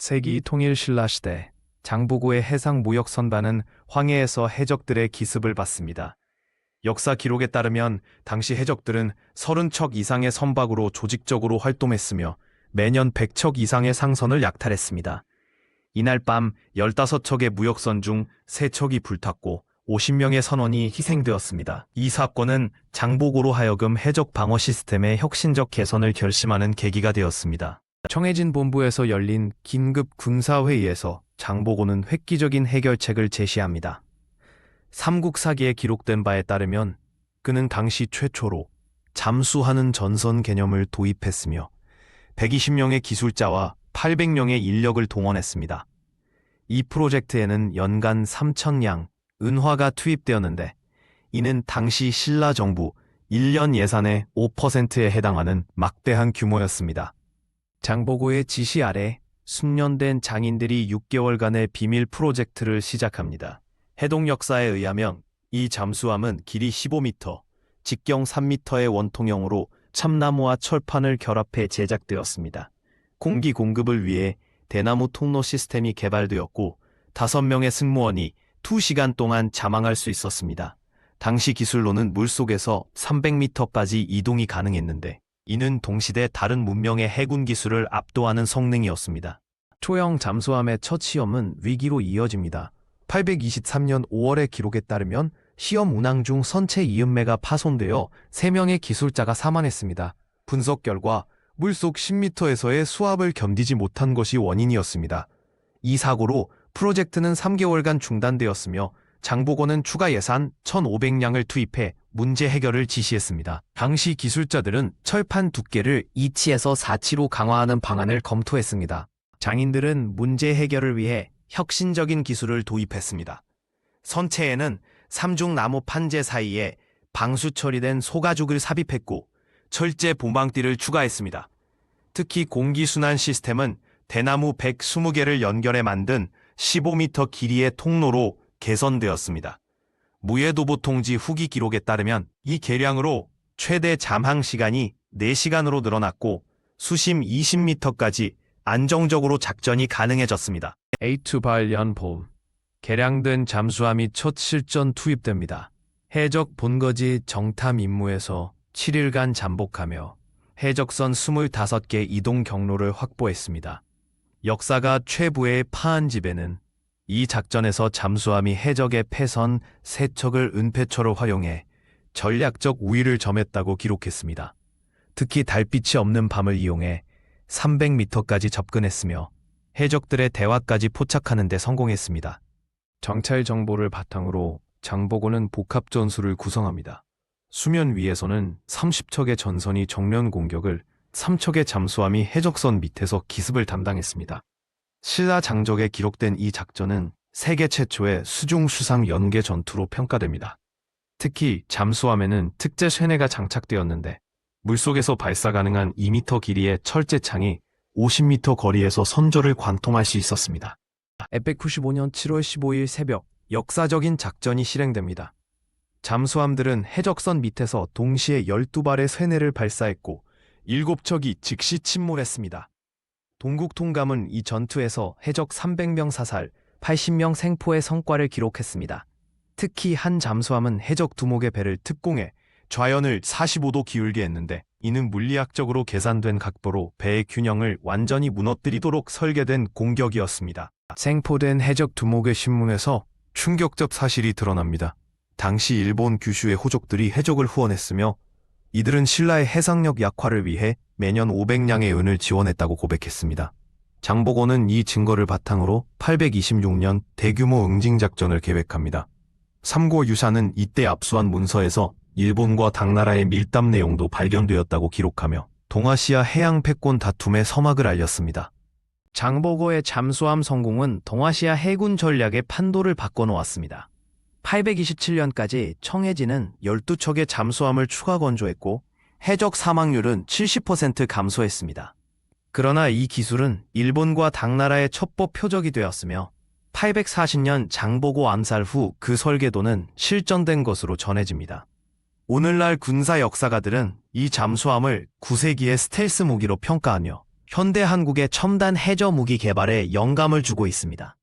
세기 통일 신라 시대 장보고의 해상 무역 선반은 황해에서 해적들의 기습을 받습니다. 역사 기록에 따르면 당시 해적들은 30척 이상의 선박으로 조직적으로 활동했으며 매년 100척 이상의 상선을 약탈했습니다. 이날 밤 15척의 무역선 중 3척이 불탔고 50명의 선원이 희생되었습니다. 이 사건은 장보고로 하여금 해적 방어 시스템의 혁신적 개선을 결심하는 계기가 되었습니다. 청해진 본부에서 열린 긴급 군사회의에서 장보고는 획기적인 해결책을 제시합니다. 삼국사기에 기록된 바에 따르면 그는 당시 최초로 잠수하는 전선 개념을 도입했으며 120명의 기술자와 800명의 인력을 동원했습니다. 이 프로젝트에는 연간 3,000량 은화가 투입되었는데 이는 당시 신라 정부 1년 예산의 5%에 해당하는 막대한 규모였습니다. 장보고의 지시 아래 숙련된 장인들이 6개월간의 비밀 프로젝트를 시작합니다. 해동 역사에 의하면 이 잠수함은 길이 15m, 직경 3m의 원통형으로 참나무와 철판을 결합해 제작되었습니다. 공기 공급을 위해 대나무 통로 시스템이 개발되었고 5명의 승무원이 2시간 동안 자망할 수 있었습니다. 당시 기술로는 물속에서 300m까지 이동이 가능했는데 이는 동시대 다른 문명의 해군 기술을 압도하는 성능이었습니다. 초형 잠수함의 첫 시험은 위기로 이어집니다. 823년 5월의 기록에 따르면 시험 운항 중 선체 이음매가 파손되어 3명의 기술자가 사망했습니다. 분석 결과 물속 10m에서의 수압을 견디지 못한 것이 원인이었습니다. 이 사고로 프로젝트는 3개월간 중단되었으며 장보고는 추가 예산 1,500량을 투입해 문제 해결을 지시했습니다. 당시 기술자들은 철판 두께를 2치에서 4치로 강화하는 방안을 검토했습니다. 장인들은 문제 해결을 위해 혁신적인 기술을 도입했습니다. 선체에는 삼중 나무 판재 사이에 방수 처리된 소가죽을 삽입했고 철제 보망띠를 추가했습니다. 특히 공기순환 시스템은 대나무 120개를 연결해 만든 15m 길이의 통로로 개선되었습니다. 무예도보통지 후기 기록에 따르면 이 개량으로 최대 잠항 시간이 4시간으로 늘어났고 수심 20m까지 안정적으로 작전이 가능해졌습니다. A2발 연봄 개량된 잠수함이 첫 실전 투입됩니다. 해적 본거지 정탐 임무에서 7일간 잠복하며 해적선 25개 이동 경로를 확보했습니다. 역사가 최부의 파안집에는 이 작전에서 잠수함이 해적의 패선 3척을 은폐처로 활용해 전략적 우위를 점했다고 기록했습니다. 특히 달빛이 없는 밤을 이용해 300m까지 접근했으며 해적들의 대화까지 포착하는 데 성공했습니다. 정찰 정보를 바탕으로 장보고는 복합 전술을 구성합니다. 수면 위에서는 30척의 전선이 정면 공격을 3척의 잠수함이 해적선 밑에서 기습을 담당했습니다. 신라 장적에 기록된 이 작전은 세계 최초의 수중 수상 연계 전투로 평가됩니다. 특히 잠수함에는 특제 쇠뇌가 장착되었는데 물속에서 발사 가능한 2m 길이의 철제창이 50m 거리에서 선조를 관통할 수 있었습니다. 195년 7월 15일 새벽 역사적인 작전이 실행됩니다. 잠수함들은 해적선 밑에서 동시에 12발의 쇠뇌를 발사했고 7척이 즉시 침몰했습니다. 동국통감은 이 전투에서 해적 300명 사살, 80명 생포의 성과를 기록했습니다. 특히 한 잠수함은 해적 두목의 배를 특공해 좌연을 45도 기울게 했는데 이는 물리학적으로 계산된 각도로 배의 균형을 완전히 무너뜨리도록 설계된 공격이었습니다. 생포된 해적 두목의 신문에서 충격적 사실이 드러납니다. 당시 일본 규슈의 호족들이 해적을 후원했으며 이들은 신라의 해상력 약화를 위해 매년 500량의 은을 지원했다고 고백했습니다. 장보고는 이 증거를 바탕으로 826년 대규모 응징작전을 계획합니다. 삼고유사는 이때 압수한 문서에서 일본과 당나라의 밀담 내용도 발견되었다고 기록하며 동아시아 해양 패권 다툼의 서막을 알렸습니다. 장보고의 잠수함 성공은 동아시아 해군 전략의 판도를 바꿔놓았습니다. 827년까지 청해진은 12척의 잠수함을 추가 건조했고 해적 사망률은 70% 감소했습니다. 그러나 이 기술은 일본과 당나라의 첩보 표적이 되었으며 840년 장보고 암살 후 그 설계도는 실전된 것으로 전해집니다. 오늘날 군사 역사가들은 이 잠수함을 9세기의 스텔스 무기로 평가하며 현대 한국의 첨단 해저 무기 개발에 영감을 주고 있습니다.